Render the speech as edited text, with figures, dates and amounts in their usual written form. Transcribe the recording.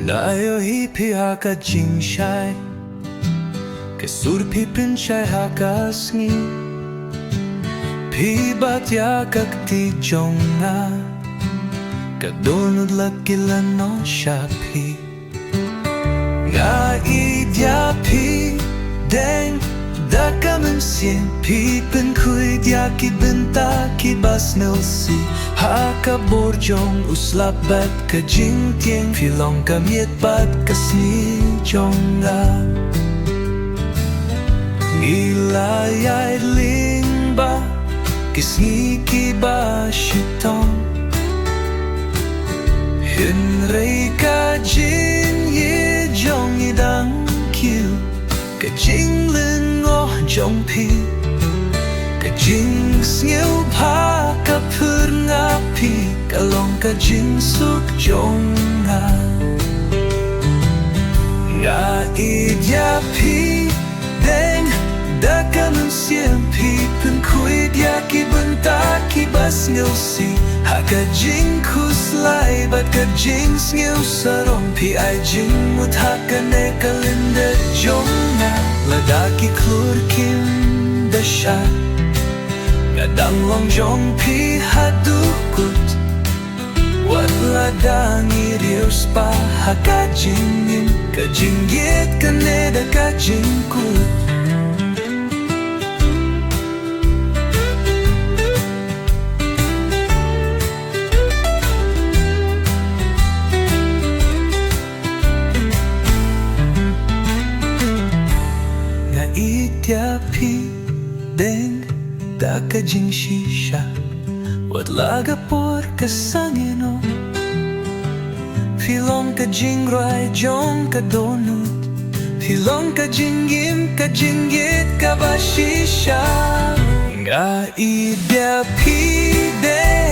Na yo hi pi haka jing shai Ke sur pi pin shai haka sngi Pi bat ya kak ti jonga Ka donut lakila no sha pi Nga i dia pi Deng da kamen sien Pi pin kui dia ki benta ki bas nil si Haka borjong uslap bat ka jing tieng Filong ka miet bat ka sni jonga Ngila yai ling ba Kisni ki ba shitong Hin rei ka jing ye jong i dang kiu Ka jing lin ngo jong pi Ka jing sniu pa ka pur nga pi Ka long ka jing suk jong nga Nga i dia pi Deng da ka nun sien pi Pun kui dia ki benta ki bas ngil si Ha ka jing kus lai Bat ka jing sniu sarong Pi ai jing mut ha ka ne ka linda jong nga Lada ki klur kim da sha Nga dang long jong pi ha dukut Wat lada ngi riu spa Ha ka jing in Ka jing yet ka ne da ka jing kut Itia pi deng da ka jing shisha Wat laga por ka sangino Filong ka jing rai jong ka donut Filong ka jing yim ka jing yit ka ba shisha Nga idia pi deng